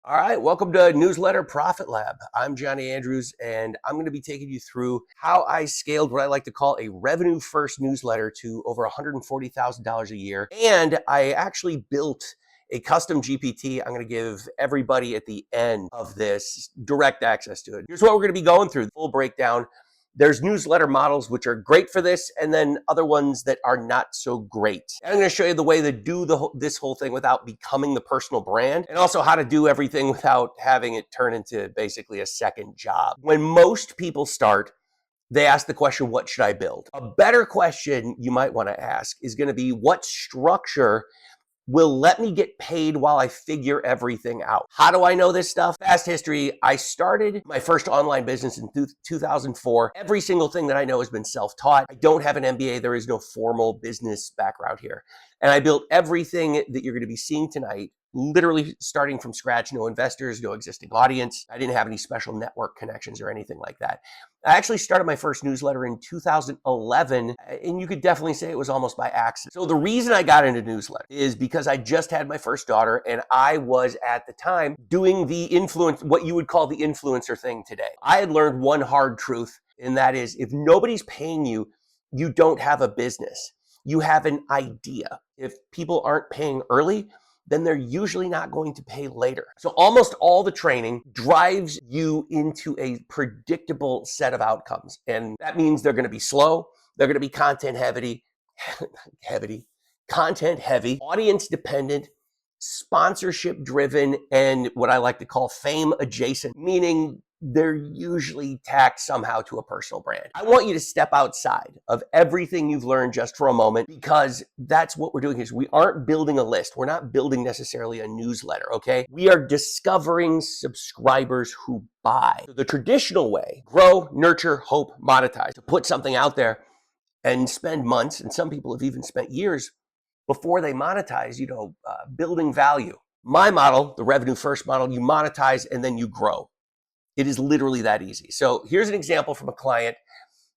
All right, welcome to Newsletter Profit Lab. I'm Johnny Andrews, and I'm going to be taking you through how I scaled what I like to call a revenue first newsletter to over $140,000 a year. And I actually built a custom GPT. I'm going to give everybody at the end of this direct access to it. Here's what we're going to be going through, the full breakdown. There's newsletter models which are great for this, and then other ones that are not so great. And I'm going to show you the way to do this whole thing without becoming the personal brand, and also how to do everything without having it turn into basically a second job. When most people start, they ask the question, what should I build? A better question you might want to ask is going to be, what structure will let me get paid while I figure everything out? How do I know this stuff? Fast history. I started my first online business in 2004. Every single thing that I know has been self-taught. I don't have an MBA. There is no formal business background here. And I built everything that you're going to be seeing tonight, literally starting from scratch. No investors, no existing audience. I didn't have any special network connections or anything like that. I actually started my first newsletter in 2011, and you could definitely say it was almost by accident. So the reason I got into newsletter is because I just had my first daughter, and I was at the time doing what you would call the influencer thing today. I had learned one hard truth, and that is, if nobody's paying you, you don't have a business. You have an idea. If people aren't paying early, then they're usually not going to pay later. So almost all the training drives you into a predictable set of outcomes. And that means they're going to be slow. They're going to be content heavy, audience dependent, sponsorship driven, and what I like to call fame adjacent, meaning they're usually tacked somehow to a personal brand. I want you to step outside of everything you've learned just for a moment, because that's what we're doing here. We aren't building a list. We're not building necessarily a newsletter, okay? We are discovering subscribers who buy. So the traditional way, grow, nurture, hope, monetize, to put something out there and spend months, and some people have even spent years before they monetize, building value. My model, the revenue first model, you monetize and then you grow. It is literally that easy. So here's an example from a client.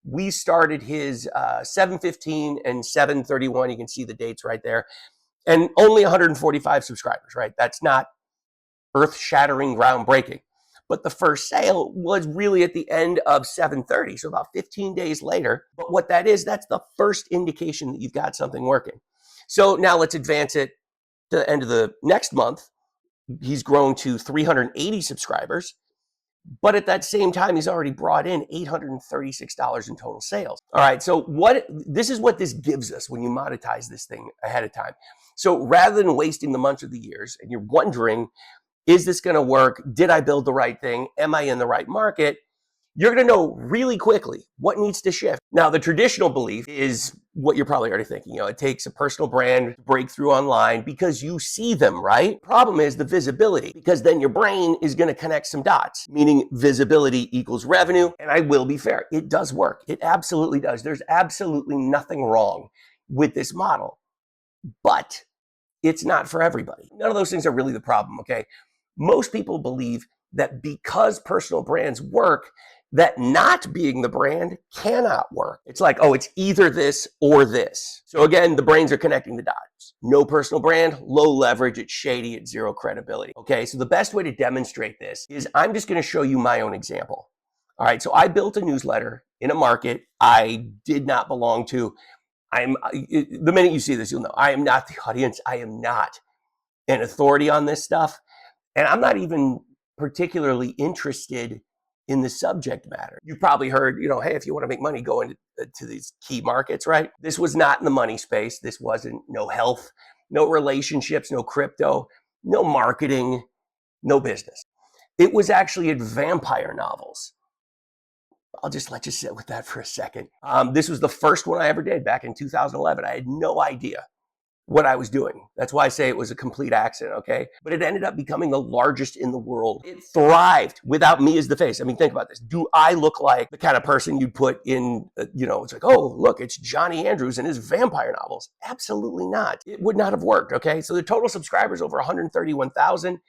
We started his 7/15 and 7/31. You can see the dates right there. And only 145 subscribers, right? That's not earth-shattering, groundbreaking. But the first sale was really at the end of 7/30, so about 15 days later. But what that is, that's the first indication that you've got something working. So now let's advance it to the end of the next month. He's grown to 380 subscribers. But at that same time, he's already brought in $836 in total sales. All right, so this is what this gives us when you monetize this thing ahead of time. So rather than wasting the months or the years, and you're wondering, is this going to work? Did I build the right thing? Am I in the right market? You're going to know really quickly what needs to shift. Now, the traditional belief is what you're probably already thinking. It takes a personal brand to break through online because you see them, right? Problem is the visibility, because then your brain is going to connect some dots, meaning visibility equals revenue. And I will be fair, it does work. It absolutely does. There's absolutely nothing wrong with this model, but it's not for everybody. None of those things are really the problem, okay? Most people believe that because personal brands work, that not being the brand cannot work. It's like, oh, it's either this or this. So again, the brains are connecting the dots. No personal brand, low leverage, it's shady, it's zero credibility. Okay, so the best way to demonstrate this is I'm just going to show you my own example. All right, so I built a newsletter in a market I did not belong to. The minute you see this, you'll know I am not the audience. I am not an authority on this stuff. And I'm not even particularly interested in the subject matter. You've probably heard, hey, if you want to make money, go into these key markets, right? This was not in the money space. This wasn't no health, no relationships, no crypto, no marketing, no business. It was actually at vampire novels. I'll just let you sit with that for a second. This was the first one I ever did back in 2011. I had no idea what I was doing. That's why I say it was a complete accident, okay? But it ended up becoming the largest in the world. It thrived without me as the face. I mean, think about this. Do I look like the kind of person you'd put in, it's like, oh, look, it's Johnny Andrews and his vampire novels? Absolutely not. It would not have worked, okay? So the total subscribers over 131,000.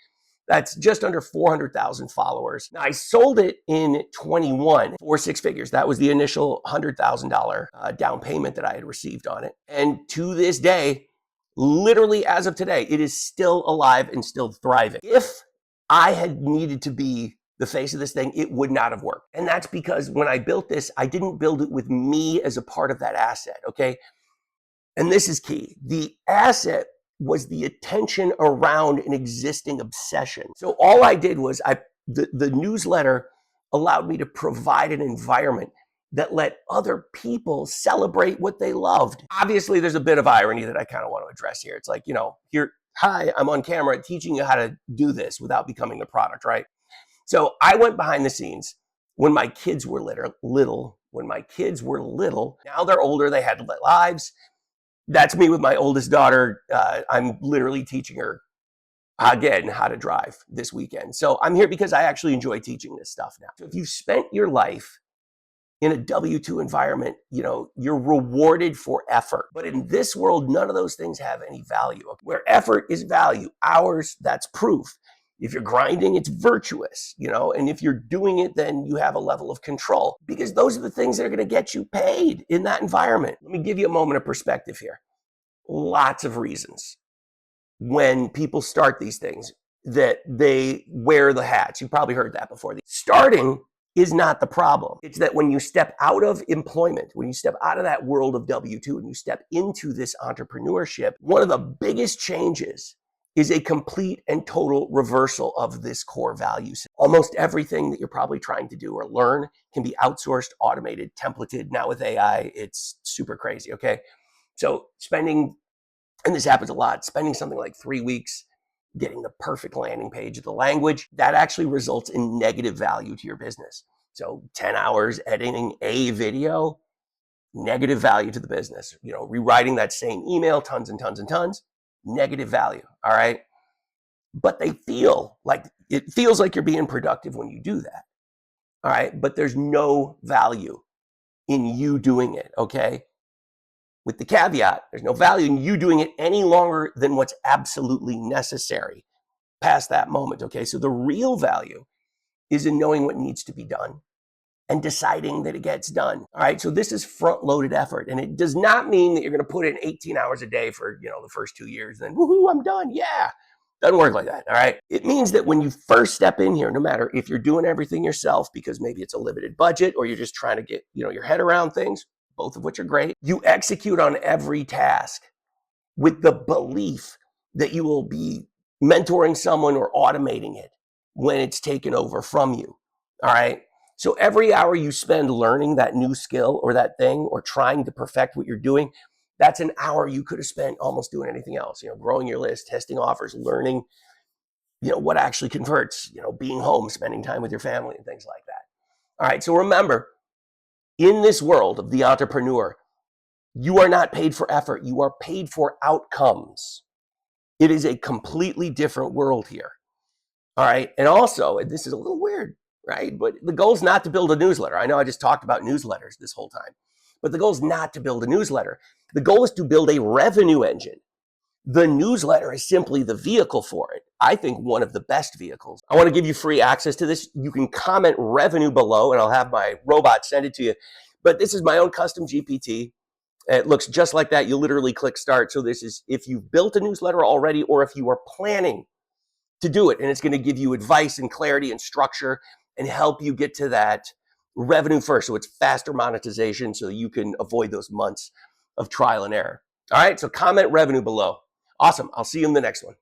That's just under 400,000 followers. Now, I sold it in 21 for six figures. That was the initial $100,000 down payment that I had received on it. And to this day, literally as of today, it is still alive and still thriving. If I had needed to be the face of this thing, it would not have worked. And that's because when I built this, I didn't build it with me as a part of that asset, okay? And this is key. The asset was the attention around an existing obsession. So all I did was the newsletter allowed me to provide an environment that let other people celebrate what they loved. Obviously, there's a bit of irony that I kind of want to address here. It's like, here, hi, I'm on camera teaching you how to do this without becoming the product, right? So I went behind the scenes when my kids were little. When my kids were little, now they're older, they had lives. That's me with my oldest daughter. I'm literally teaching her again how to drive this weekend. So I'm here because I actually enjoy teaching this stuff now. So if you've spent your life in a W-2 environment, you're rewarded for effort. But in this world, none of those things have any value. Where effort is value, hours, that's proof. If you're grinding, it's virtuous, and if you're doing it, then you have a level of control, because those are the things that are going to get you paid in that environment. Let me give you a moment of perspective here. Lots of reasons when people start these things that they wear the hats. You've probably heard that before. Starting is not the problem. It's that when you step out of employment, when you step out of that world of W-2 and you step into this entrepreneurship, one of the biggest changes is a complete and total reversal of this core value set. Almost everything that you're probably trying to do or learn can be outsourced, automated, templated. Now with AI, it's super crazy, okay? So spending, and this happens a lot, spending something like 3 weeks getting the perfect landing page of the language, that actually results in negative value to your business. So 10 hours editing a video, negative value to the business. Rewriting that same email, tons and tons and tons, negative value, all right? But it feels like you're being productive when you do that, all right? But there's no value in you doing it, okay? With the caveat, there's no value in you doing it any longer than what's absolutely necessary past that moment, okay? So the real value is in knowing what needs to be done and deciding that it gets done, all right? So this is front-loaded effort, and it does not mean that you're going to put in 18 hours a day for, the first 2 years, and then, woohoo, I'm done, yeah. Doesn't work like that, all right? It means that when you first step in here, no matter if you're doing everything yourself because maybe it's a limited budget or you're just trying to get, your head around things, both of which are great, you execute on every task with the belief that you will be mentoring someone or automating it when it's taken over from you, all right? So every hour you spend learning that new skill or that thing or trying to perfect what you're doing, that's an hour you could have spent almost doing anything else, growing your list, testing offers, learning, what actually converts, being home, spending time with your family and things like that. All right, so remember, in this world of the entrepreneur, you are not paid for effort. You are paid for outcomes. It is a completely different world here. All right. And also, and this is a little weird, right? But the goal is not to build a newsletter. I know I just talked about newsletters this whole time, but the goal is not to build a newsletter. The goal is to build a revenue engine. The newsletter is simply the vehicle for it. I think one of the best vehicles. I want to give you free access to this. You can comment revenue below and I'll have my robot send it to you. But this is my own custom GPT. It looks just like that. You literally click start. So this is if you've built a newsletter already or if you are planning to do it. And it's going to give you advice and clarity and structure and help you get to that revenue first. So it's faster monetization so you can avoid those months of trial and error. All right. So comment revenue below. Awesome. I'll see you in the next one.